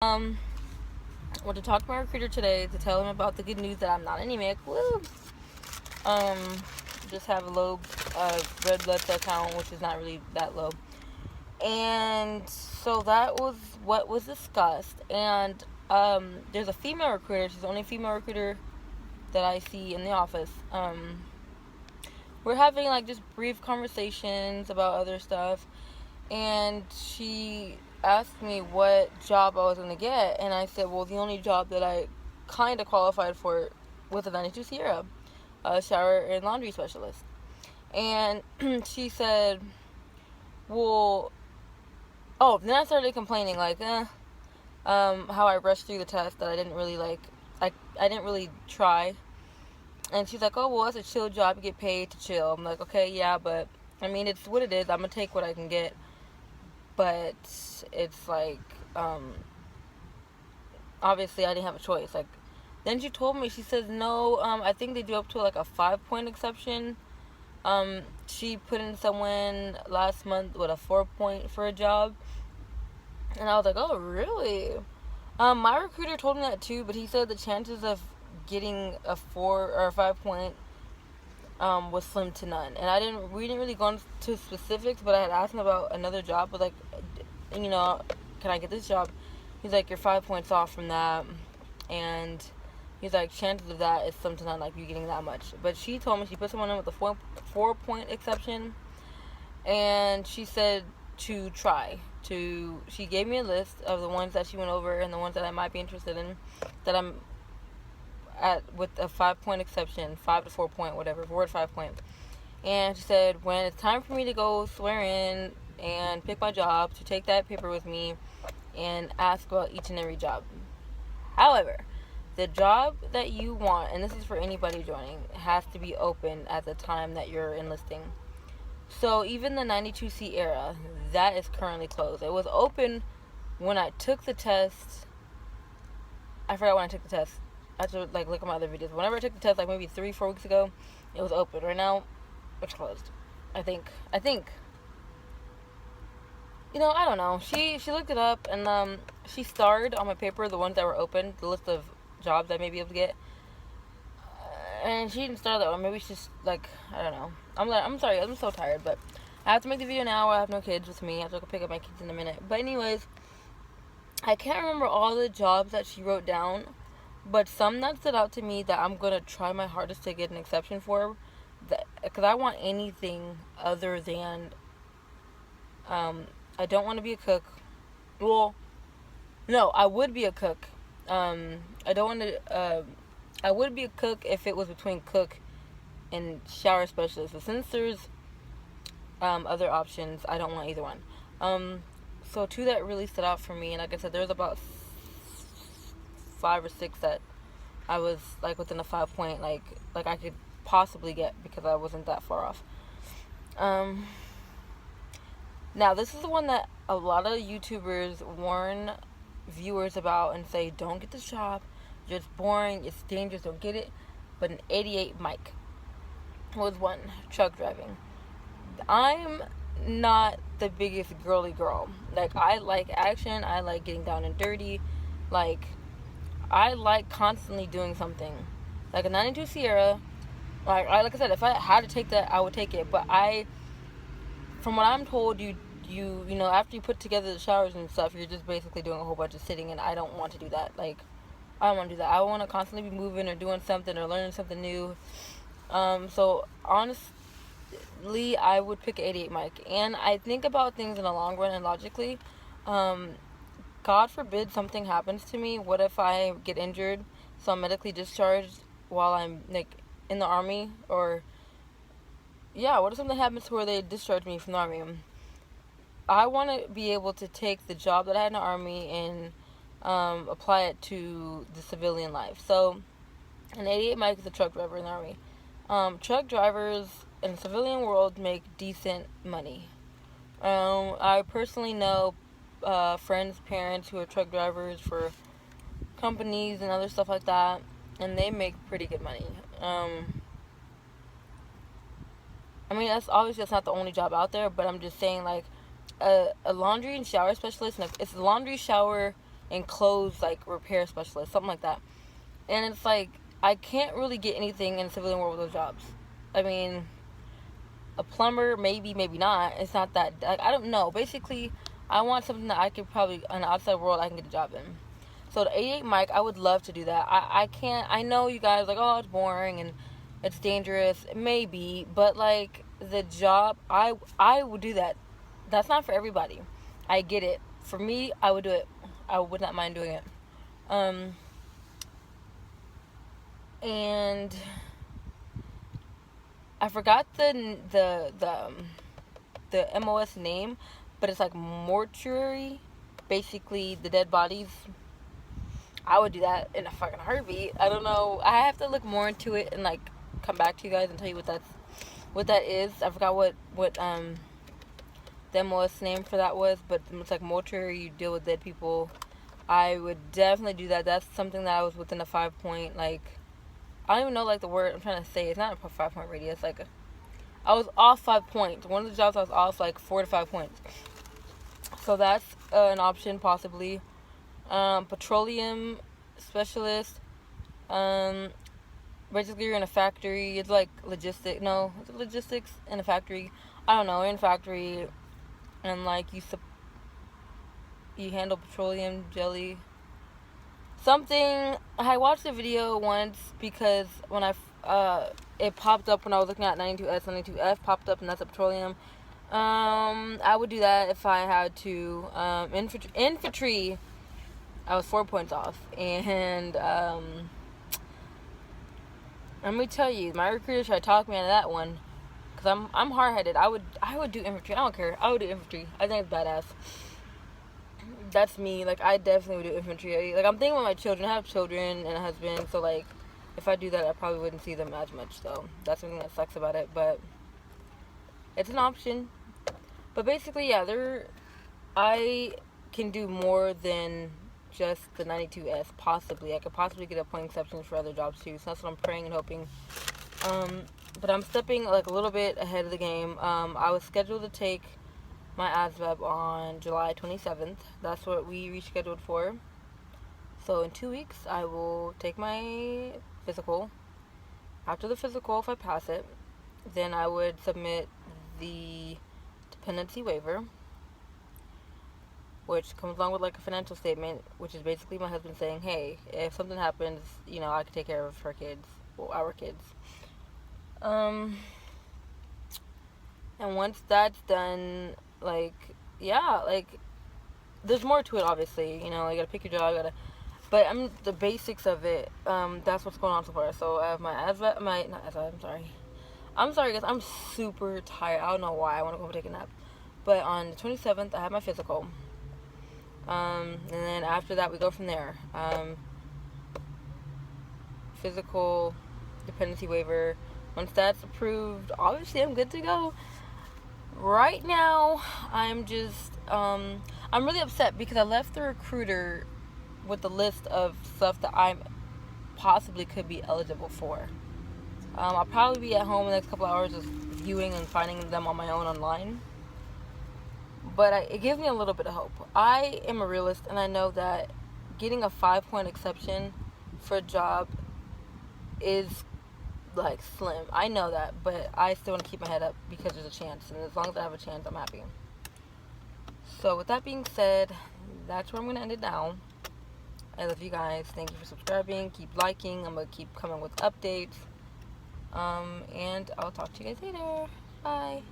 Um, want to talk to my recruiter today to tell him about the good news that I'm not anemic. Woo! Um, just have a low red blood cell count, which is not really that low. And so that was what was discussed. And there's a female recruiter. She's the only female recruiter that I see in the office. We're having like just brief conversations about other stuff, and she asked me what job I was going to get, and I said, well, the only job that I kind of qualified for was a 92 Sierra, a shower and laundry specialist. And she said, well, then I started complaining, like, how I rushed through the test, that I didn't really I didn't really try. And she's like, oh, well, it's a chill job, you get paid to chill. I'm like, okay, yeah, but I mean, it's what it is. I'm gonna take what I can get. But it's like, obviously I didn't have a choice. Like, then she told me, she says, no, I think they do up to like a 5-point exception. She put in someone last month with a 4-point for a job. And I was like, oh, really? My recruiter told me that too, but he said the chances of getting a 4 or a 5-point was slim to none. And we didn't really go into specifics, but I had asked him about another job, but like, can I get this job? He's like, you're 5 points off from that, and he's like, chances of that is slim to none, like you getting that much. But she told me she put someone in with a 4-point exception, and she said to try. She gave me a list of the ones that she went over and the ones that I might be interested in, that I'm at with a 5-point exception, 5 to 4-point, whatever, 4 to 5-point. And she said, when it's time for me to go swear in and pick my job, to take that paper with me and ask about each and every job. However, the job that you want, and this is for anybody joining, has to be open at the time that you're enlisting. So even the 92 Sierra, that is currently closed. It was open when I took the test. I forgot when I took the test. I have to look at my other videos. Whenever I took the test, maybe 3-4 weeks ago, it was open. Right now, it's closed. I think. I don't know. She looked it up, and she starred on my paper the ones that were open, the list of jobs I may be able to get. And she didn't start that one. Maybe she's I don't know. I'm sorry. I'm so tired, but I have to make the video now. I have no kids with me. I have to go pick up my kids in a minute. But anyways, I can't remember all the jobs that she wrote down, but some that stood out to me that I'm gonna try my hardest to get an exception for, because I want anything other than, I don't want to be a cook. Well, no, I would be a cook. I don't want to. I would be a cook if it was between cook and shower specialist. But since there's other options, I don't want either one. So two that really stood out for me, and like I said, there's about 5 or 6 that I was within a 5-point like I could possibly get, because I wasn't that far off. Now this is the one that a lot of YouTubers warn viewers about and say, don't get this job, it's boring, it's dangerous, don't get it. But an 88 Mike was one. Truck driving. I'm not the biggest girly girl. I like action, I like getting down and dirty, I like constantly doing something. Like a 92 Sierra, like I said, if I had to take that, I would take it. But from what I'm told, you after you put together the showers and stuff, you're just basically doing a whole bunch of sitting, and I don't want to do that. I don't want to do that. I want to constantly be moving or doing something or learning something new. So honestly, I would pick 88 Mike. And I think about things in the long run and logically. God forbid something happens to me. What if I get injured, so I'm medically discharged while I'm in the army? Or what if something happens to where they discharge me from the army? I want to be able to take the job that I had in the army and apply it to the civilian life. So an 88 Mike is a truck driver in the army. Truck drivers in the civilian world make decent money. I personally know friends, parents who are truck drivers for companies and other stuff like that, and they make pretty good money. I mean, that's not the only job out there, but I'm just saying, a laundry and shower specialist, and it's laundry, shower, and clothes like repair specialist, something like that. And it's like I can't really get anything in the civilian world with those jobs. I mean, a plumber, maybe, maybe not. It's not that, like, I don't know. Basically, I want something that I could probably, on the outside world, I can get a job in. So the 88 mic, I would love to do that. I can't, I know you guys like, oh, it's boring and it's dangerous. Maybe, but like the job, I would do that. That's not for everybody. I get it. For me, I would do it. I would not mind doing it. And I forgot the MOS name, but it's like mortuary, basically the dead bodies. I would do that in a fucking heartbeat. I don't know. I have to look more into it and like come back to you guys and tell you what that is. I forgot what the MOS name for that was, but it's like mortuary. You deal with dead people. I would definitely do that. That's something that I was within a 5-point, like, I don't even know like the word I'm trying to say. It's not a 5-point radius. Like I was off 5 points. One of the jobs I was off like 4 to 5 points. So that's an option possibly. Petroleum specialist. Basically you're in a factory. It's like logistics. No, it's logistics in a factory. I don't know. You're in a factory, and like you handle petroleum jelly. Something. I watched a video once because when it popped up when I was looking at 92S, 92F popped up, and that's a petroleum. I would do that if I had to. Infantry, I was 4 points off, and let me tell you, my recruiter tried to talk me out of that one, cause I'm hard headed. I would do infantry. I don't care. I would do infantry. I think it's badass. That's me. Like, I definitely would do infantry. Like, I'm thinking about my children. I have children and a husband, so like, if I do that, I probably wouldn't see them as much. So that's something that sucks about it, but it's an option. But basically, yeah, I can do more than just the 92S. Possibly, I could possibly get a point exceptions for other jobs too. So that's what I'm praying and hoping. But I'm stepping like a little bit ahead of the game. I was scheduled to take my ASVAB on July 27th. That's what we rescheduled for. So in 2 weeks, I will take my physical. After the physical, if I pass it, then I would submit the dependency waiver, which comes along with like a financial statement, which is basically my husband saying, hey, if something happens, you know, I can take care of her kids, or our kids. And once that's done, like, yeah, like, there's more to it, obviously, you know, you gotta pick your job, but the basics of it, that's what's going on so far. So I have my I'm sorry guys, I'm super tired. I don't know why. I want to go take a nap. But on the 27th, I have my physical. And then after that, we go from there. Physical, dependency waiver. Once that's approved, obviously I'm good to go. Right now, I'm just, I'm really upset because I left the recruiter with the list of stuff that I possibly could be eligible for. I'll probably be at home in the next couple hours just viewing and finding them on my own online. But it gives me a little bit of hope. I am a realist, and I know that getting a 5-point exception for a job is like slim. I know that, but I still want to keep my head up because there's a chance, and as long as I have a chance, I'm happy. So with that being said, that's where I'm going to end it now. I love you guys. Thank you for subscribing. Keep liking. I'm going to keep coming with updates. And I'll talk to you guys later. Bye.